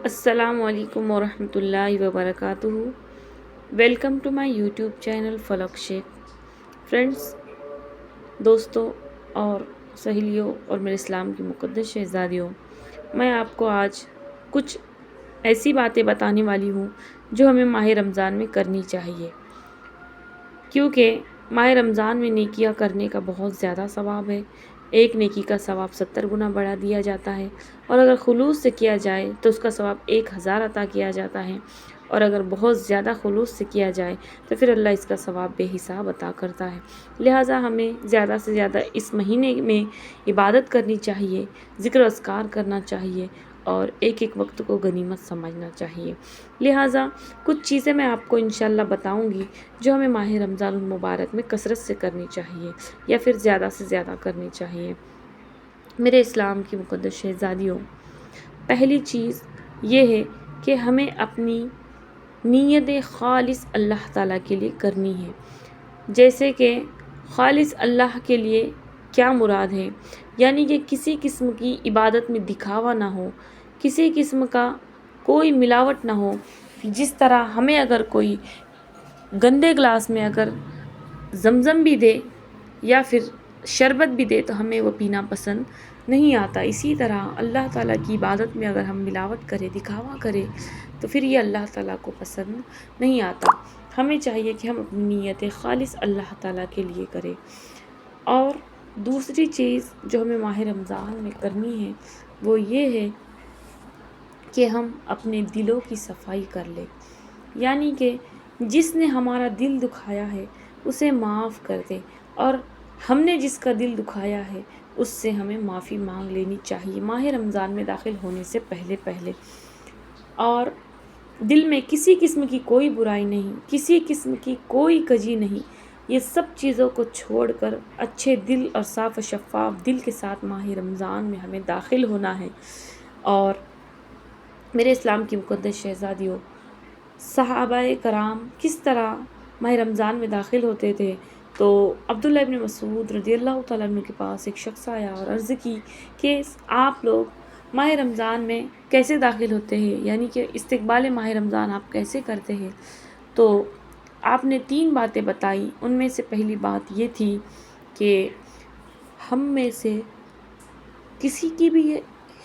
السلام علیکم ورحمۃ اللہ وبرکاتہ۔ Welcome to my YouTube channel Falak Shaikh. Friends, دوستوں اور سہیلیوں اور میرے اسلام کی مقدس شہزادیوں، میں آپ کو آج کچھ ایسی باتیں بتانے والی ہوں جو ہمیں ماہ رمضان میں کرنی چاہیے، کیونکہ ماہ رمضان میں نیکیاں کرنے کا بہت زیادہ ثواب ہے۔ ایک نیکی کا ثواب 70 گنا بڑھا دیا جاتا ہے، اور اگر خلوص سے کیا جائے تو اس کا ثواب 1000 عطا کیا جاتا ہے، اور اگر بہت زیادہ خلوص سے کیا جائے تو پھر اللہ اس کا ثواب بے حساب عطا کرتا ہے۔ لہٰذا ہمیں زیادہ سے زیادہ اس مہینے میں عبادت کرنی چاہیے، ذکر و اذکار کرنا چاہیے، اور ایک ایک وقت کو غنیمت سمجھنا چاہیے۔ لہٰذا کچھ چیزیں میں آپ کو انشاءاللہ بتاؤں گی جو ہمیں ماہ رمضان المبارک میں کثرت سے کرنی چاہیے، یا پھر زیادہ سے زیادہ کرنی چاہیے۔ میرے اسلام کی مقدس شہزادیوں، پہلی چیز یہ ہے کہ ہمیں اپنی نیت خالص اللہ تعالیٰ کے لیے کرنی ہے۔ جیسے کہ خالص اللہ کے لیے کیا مراد ہے؟ یعنی کہ کسی قسم کی عبادت میں دکھاوا نہ ہو، کسی قسم کا کوئی ملاوٹ نہ ہو۔ جس طرح ہمیں اگر کوئی گندے گلاس میں اگر زمزم بھی دے یا پھر شربت بھی دے تو ہمیں وہ پینا پسند نہیں آتا، اسی طرح اللہ تعالیٰ کی عبادت میں اگر ہم ملاوٹ کریں، دکھاوا کریں، تو پھر یہ اللہ تعالیٰ کو پسند نہیں آتا۔ ہمیں چاہیے کہ ہم اپنی نیت خالص اللہ تعالیٰ کے لیے کریں۔ اور دوسری چیز جو ہمیں ماہ رمضان میں کرنی ہے وہ یہ ہے کہ ہم اپنے دلوں کی صفائی کر لیں، یعنی کہ جس نے ہمارا دل دکھایا ہے اسے معاف کر دیں، اور ہم نے جس کا دل دکھایا ہے اس سے ہمیں معافی مانگ لینی چاہیے ماہ رمضان میں داخل ہونے سے پہلے۔ اور دل میں کسی قسم کی کوئی برائی نہیں، کسی قسم کی کوئی کجی نہیں، یہ سب چیزوں کو چھوڑ کر اچھے دل اور صاف و شفاف دل کے ساتھ ماہ رمضان میں ہمیں داخل ہونا ہے۔ اور میرے اسلام کی مقدس شہزادیوں، صحابہ کرام کس طرح ماہ رمضان میں داخل ہوتے تھے؟ تو عبداللہ ابن مسعود رضی اللہ تعالیٰ عنہ کے پاس ایک شخص آیا اور عرض کی کہ آپ لوگ ماہ رمضان میں کیسے داخل ہوتے ہیں، یعنی کہ استقبال ماہ رمضان آپ کیسے کرتے ہیں؟ تو آپ نے 3 باتیں بتائی۔ ان میں سے پہلی بات یہ تھی کہ ہم میں سے کسی کی بھی یہ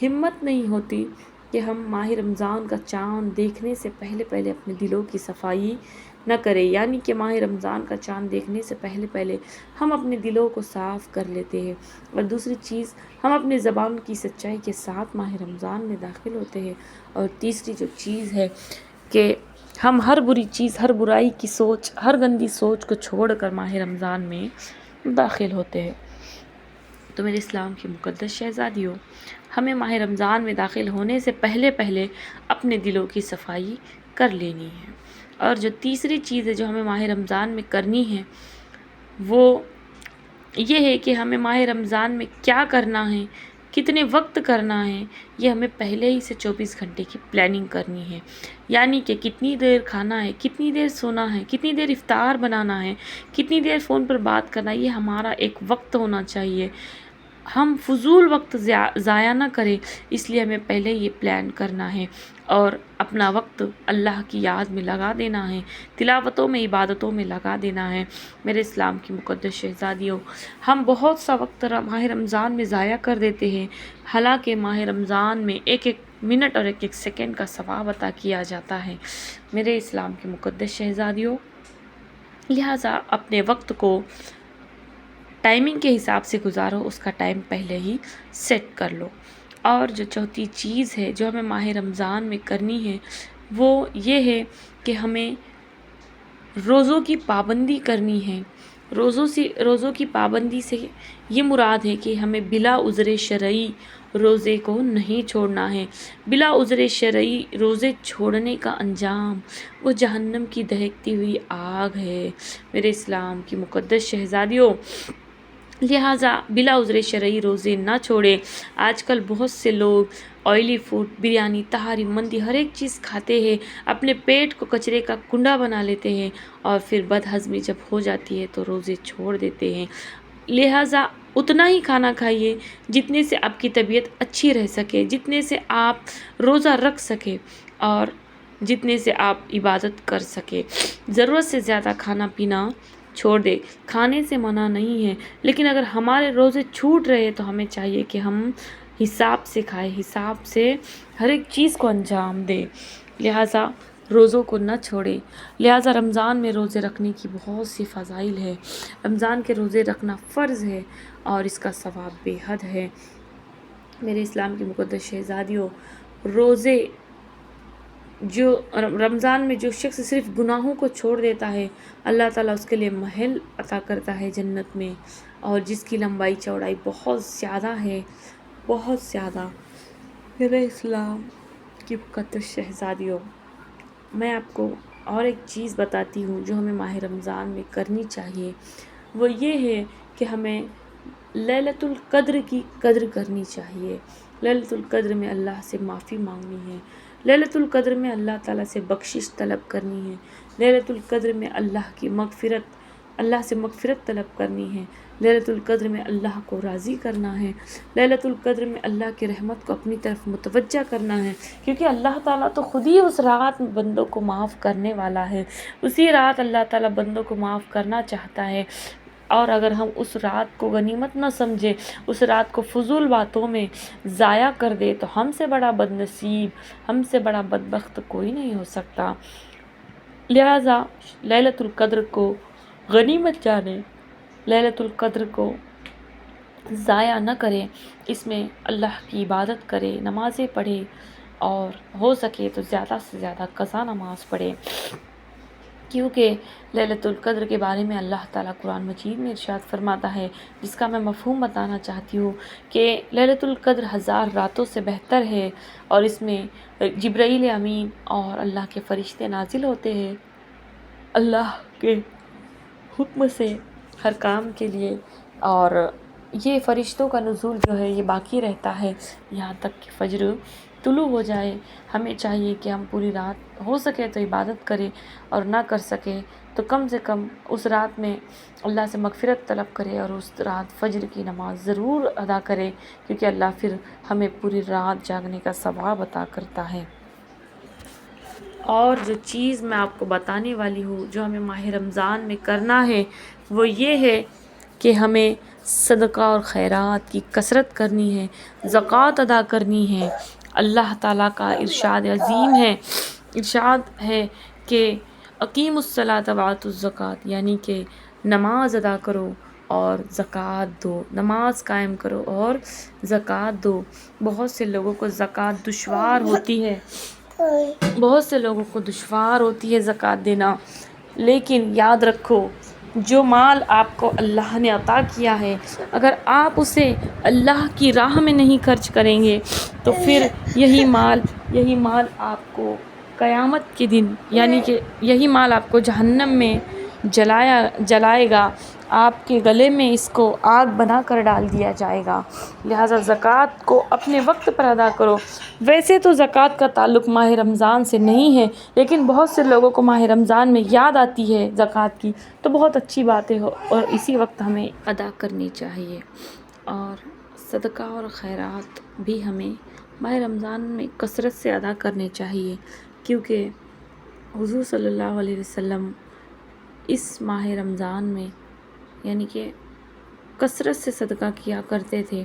ہمت نہیں ہوتی کہ ہم ماہ رمضان کا چاند دیکھنے سے پہلے اپنے دلوں کی صفائی نہ کریں، یعنی کہ ماہ رمضان کا چاند دیکھنے سے پہلے ہم اپنے دلوں کو صاف کر لیتے ہیں۔ اور دوسری چیز، ہم اپنے زبان کی سچائی کے ساتھ ماہ رمضان میں داخل ہوتے ہیں۔ اور تیسری جو چیز ہے کہ ہم ہر بری چیز، ہر برائی کی سوچ، ہر گندی سوچ کو چھوڑ کر ماہ رمضان میں داخل ہوتے ہیں۔ تو میرے اسلام کی مقدس شہزادیوں، ہمیں ماہ رمضان میں داخل ہونے سے پہلے اپنے دلوں کی صفائی کر لینی ہے۔ اور جو تیسری چیز ہے جو ہمیں ماہ رمضان میں کرنی ہے وہ یہ ہے کہ ہمیں ماہ رمضان میں کیا کرنا ہے، کتنے وقت کرنا ہے، یہ ہمیں پہلے ہی سے 24 گھنٹے کی پلاننگ کرنی ہے۔ یعنی کہ کتنی دیر کھانا ہے، کتنی دیر سونا ہے، کتنی دیر افطار بنانا ہے، کتنی دیر فون پر بات کرنا ہے، یہ ہمارا ایک وقت ہونا چاہیے۔ ہم فضول وقت ضائع نہ کریں، اس لیے ہمیں پہلے یہ پلان کرنا ہے اور اپنا وقت اللہ کی یاد میں لگا دینا ہے، تلاوتوں میں، عبادتوں میں لگا دینا ہے۔ میرے اسلام کی مقدس شہزادیوں، ہم بہت سا وقت ماہ رمضان میں ضائع کر دیتے ہیں، حالانکہ ماہ رمضان میں ایک ایک منٹ اور ایک ایک سیکنڈ کا ثواب عطا کیا جاتا ہے۔ میرے اسلام کی مقدس شہزادیوں، لہٰذا اپنے وقت کو ٹائمنگ کے حساب سے گزارو، اس کا ٹائم پہلے ہی سیٹ کر لو۔ اور جو چوتھی چیز ہے جو ہمیں ماہ رمضان میں کرنی ہے وہ یہ ہے کہ ہمیں روزوں کی پابندی کرنی ہے۔ روزوں کی پابندی سے یہ مراد ہے کہ ہمیں بلا عذر شرعی روزے کو نہیں چھوڑنا ہے۔ بلا عذر شرعی روزے چھوڑنے کا انجام وہ جہنم کی دہکتی ہوئی آگ ہے۔ میرے اسلام کی مقدس شہزادیوں، لہٰذا بلا عذر شرعی روزے نہ چھوڑیں۔ آج کل بہت سے لوگ آئلی فوڈ، بریانی، تہاری، مندی، ہر ایک چیز کھاتے ہیں، اپنے پیٹ کو کچرے کا کنڈا بنا لیتے ہیں، اور پھر بد ہضمی جب ہو جاتی ہے تو روزے چھوڑ دیتے ہیں۔ لہٰذا اتنا ہی کھانا کھائیے جتنے سے آپ کی طبیعت اچھی رہ سکے، جتنے سے آپ روزہ رکھ سکے اور جتنے سے آپ عبادت کر سکے۔ ضرورت سے زیادہ کھانا پینا چھوڑ دے۔ کھانے سے منع نہیں ہے، لیکن اگر ہمارے روزے چھوٹ رہے تو ہمیں چاہیے کہ ہم حساب سے کھائیں، حساب سے ہر ایک چیز کو انجام دیں، لہٰذا روزوں کو نہ چھوڑیں۔ لہٰذا رمضان میں روزے رکھنے کی بہت سی فضائل ہے۔ رمضان کے روزے رکھنا فرض ہے اور اس کا ثواب بے حد ہے۔ میرے اسلام کی مقدس شہزادیوں، روزے جو رمضان میں جو شخص صرف گناہوں کو چھوڑ دیتا ہے، اللہ تعالیٰ اس کے لیے محل عطا کرتا ہے جنت میں، اور جس کی لمبائی چوڑائی بہت زیادہ ہے، بہت زیادہ۔ میرے اسلام کی مقدس شہزادیوں، میں آپ کو اور ایک چیز بتاتی ہوں جو ہمیں ماہ رمضان میں کرنی چاہیے، وہ یہ ہے کہ ہمیں لیلۃ القدر کی قدر کرنی چاہیے۔ لیلۃ القدر میں اللہ سے معافی مانگنی ہے، لیلۃ القدر میں اللہ تعالیٰ سے بخشش طلب کرنی ہے، لیلۃ القدر میں اللہ سے مغفرت طلب کرنی ہے، لیلۃ القدر میں اللہ کو راضی کرنا ہے، لیلۃ القدر میں اللہ کی رحمت کو اپنی طرف متوجہ کرنا ہے، کیونکہ اللہ تعالیٰ تو خود ہی اس رات میں بندوں کو معاف کرنے والا ہے۔ اسی رات اللہ تعالیٰ بندوں کو معاف کرنا چاہتا ہے، اور اگر ہم اس رات کو غنیمت نہ سمجھے، اس رات کو فضول باتوں میں ضائع کر دے، تو ہم سے بڑا بد نصیب، ہم سے بڑا بدبخت کوئی نہیں ہو سکتا۔ لہٰذا لیلۃ القدر کو غنیمت جانیں، لیلۃ القدر کو ضائع نہ کریں، اس میں اللہ کی عبادت کرے، نمازیں پڑھے، اور ہو سکے تو زیادہ سے زیادہ قضا نماز پڑھے، کیونکہ لیلۃ القدر کے بارے میں اللہ تعالیٰ قرآن مجید میں ارشاد فرماتا ہے، جس کا میں مفہوم بتانا چاہتی ہوں کہ لیلۃ القدر 1000 راتوں سے بہتر ہے، اور اس میں جبرائیل امین اور اللہ کے فرشتے نازل ہوتے ہیں اللہ کے حکم سے ہر کام کے لیے، اور یہ فرشتوں کا نزول جو ہے یہ باقی رہتا ہے یہاں تک کہ فجر طلوع ہو جائے۔ ہمیں چاہیے کہ ہم پوری رات ہو سکے تو عبادت کریں، اور نہ کر سکے تو کم سے کم اس رات میں اللہ سے مغفرت طلب کرے، اور اس رات فجر کی نماز ضرور ادا کرے، کیونکہ اللہ پھر ہمیں پوری رات جاگنے کا ثواب عطا کرتا ہے۔ اور جو چیز میں آپ کو بتانے والی ہوں جو ہمیں ماہ رمضان میں کرنا ہے، وہ یہ ہے کہ ہمیں صدقہ اور خیرات کی کثرت کرنی ہے، زکوٰۃ ادا کرنی ہے۔ اللہ تعالیٰ کا ارشاد عظیم ہے، ارشاد ہے کہ اقیموا الصلاۃ وآتوا الزکوٰۃ، یعنی کہ نماز ادا کرو اور زکوٰۃ دو، نماز قائم کرو اور زکوٰۃ دو۔ بہت سے لوگوں کو زکوٰۃ دشوار ہوتی ہے، بہت سے لوگوں کو دشوار ہوتی ہے زکوٰۃ دینا، لیکن یاد رکھو جو مال آپ کو اللہ نے عطا کیا ہے، اگر آپ اسے اللہ کی راہ میں نہیں خرچ کریں گے تو پھر یہی مال آپ کو قیامت کے دن، یعنی کہ یہی مال آپ کو جہنم میں جلائے گا، آپ کے گلے میں اس کو آگ بنا کر ڈال دیا جائے گا۔ لہٰذا زکوٰۃ کو اپنے وقت پر ادا کرو۔ ویسے تو زکوٰۃ کا تعلق ماہ رمضان سے نہیں ہے، لیکن بہت سے لوگوں کو ماہ رمضان میں یاد آتی ہے زکوٰۃ کی، تو بہت اچھی بات ہے، اور اسی وقت ہمیں ادا کرنی چاہیے۔ اور صدقہ اور خیرات بھی ہمیں ماہ رمضان میں کثرت سے ادا کرنے چاہیے، کیونکہ حضور صلی اللہ علیہ وسلم اس ماہ رمضان میں یعنی کہ کثرت سے صدقہ کیا کرتے تھے،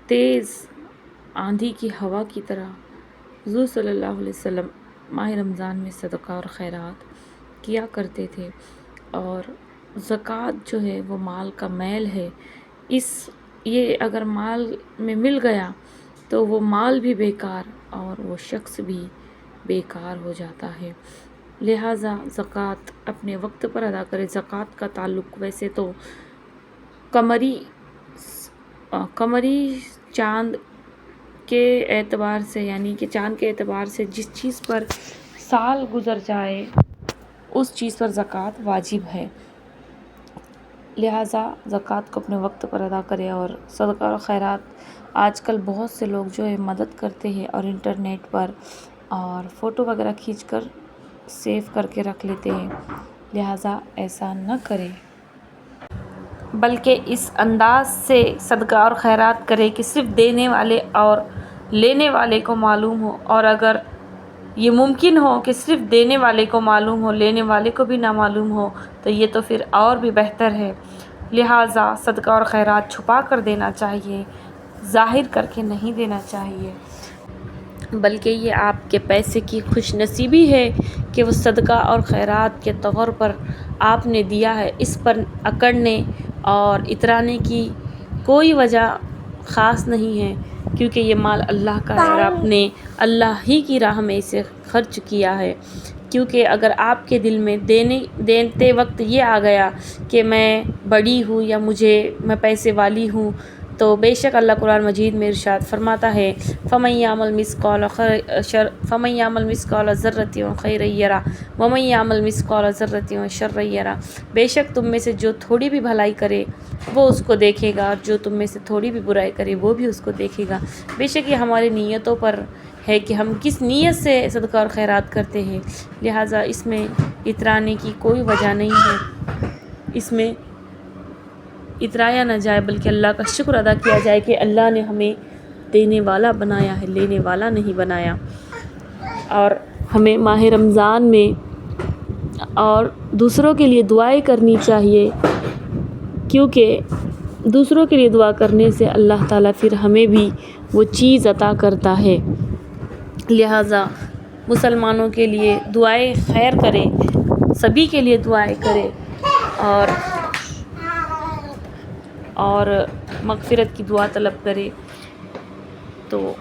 تیز آندھی کی ہوا کی طرح حضور صلی اللہ علیہ وسلم ماہ رمضان میں صدقہ اور خیرات کیا کرتے تھے۔ اور زکوٰۃ جو ہے وہ مال کا میل ہے، یہ اگر مال میں مل گیا تو وہ مال بھی بیکار اور وہ شخص بھی بیکار ہو جاتا ہے۔ لہٰذا زکوٰۃ اپنے وقت پر ادا کرے۔ زکوٰۃ کا تعلق ویسے تو قمری چاند کے اعتبار سے، یعنی کہ چاند کے اعتبار سے جس چیز پر سال گزر جائے اس چیز پر زکوٰۃ واجب ہے، لہٰذا زکوٰۃ کو اپنے وقت پر ادا کرے۔ اور صدقہ اور خیرات آج کل بہت سے لوگ جو ہے مدد کرتے ہیں، اور انٹرنیٹ پر اور فوٹو وغیرہ کھینچ کر سیو کر کے رکھ لیتے ہیں، لہٰذا ایسا نہ کریں۔ بلکہ اس انداز سے صدقہ اور خیرات کرے کہ صرف دینے والے اور لینے والے کو معلوم ہو، اور اگر یہ ممکن ہو کہ صرف دینے والے کو معلوم ہو، لینے والے کو بھی نہ معلوم ہو، تو یہ تو پھر اور بھی بہتر ہے۔ لہٰذا صدقہ اور خیرات چھپا کر دینا چاہیے، ظاہر کر کے نہیں دینا چاہیے، بلکہ یہ آپ کے پیسے کی خوش نصیبی ہے کہ وہ صدقہ اور خیرات کے طور پر آپ نے دیا ہے۔ اس پر اکڑنے اور اترانے کی کوئی وجہ خاص نہیں ہے، کیونکہ یہ مال اللہ کا ہے اور آپ نے اللہ ہی کی راہ میں اسے خرچ کیا ہے۔ کیونکہ اگر آپ کے دل میں دیتے وقت یہ آ گیا کہ میں بڑی ہوں یا میں پیسے والی ہوں، تو بے شک اللہ قرآن مجید میں ارشاد فرماتا ہے فَمَن يَعْمَلْ مِثْقَالَ ذَرَّةٍ خَيْرًا يَرَهُ وَمَن يَعْمَلْ مِثْقَالَ ذَرَّةٍ شَرًّا يَرَهُ۔ بے شک تم میں سے جو تھوڑی بھی بھلائی کرے وہ اس کو دیکھے گا، اور جو تم میں سے تھوڑی بھی برائی کرے وہ بھی اس کو دیکھے گا۔ بے شک یہ ہماری نیتوں پر ہے کہ ہم کس نیت سے صدقہ اور خیرات کرتے ہیں، لہٰذا اس میں اترانے کی کوئی وجہ نہیں ہے، اس میں اترایا نہ جائے، بلکہ اللہ کا شکر ادا کیا جائے کہ اللہ نے ہمیں دینے والا بنایا ہے، لینے والا نہیں بنایا۔ اور ہمیں ماہ رمضان میں اور دوسروں کے لیے دعائیں کرنی چاہیے، کیونکہ دوسروں کے لیے دعا کرنے سے اللہ تعالیٰ پھر ہمیں بھی وہ چیز عطا کرتا ہے۔ لہٰذا مسلمانوں کے لیے دعائیں خیر کرے، سبھی کے لیے دعائیں کرے، اور مغفرت کی دعا طلب کرے۔ تو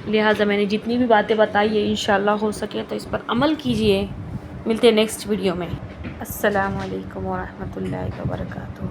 لہٰذا میں نے جتنی بھی باتیں بتائی ہے انشاءاللہ ہو سکے تو اس پر عمل کیجئے۔ ملتے ہیں نیکسٹ ویڈیو میں۔ السلام علیکم ورحمۃ اللہ وبرکاتہ۔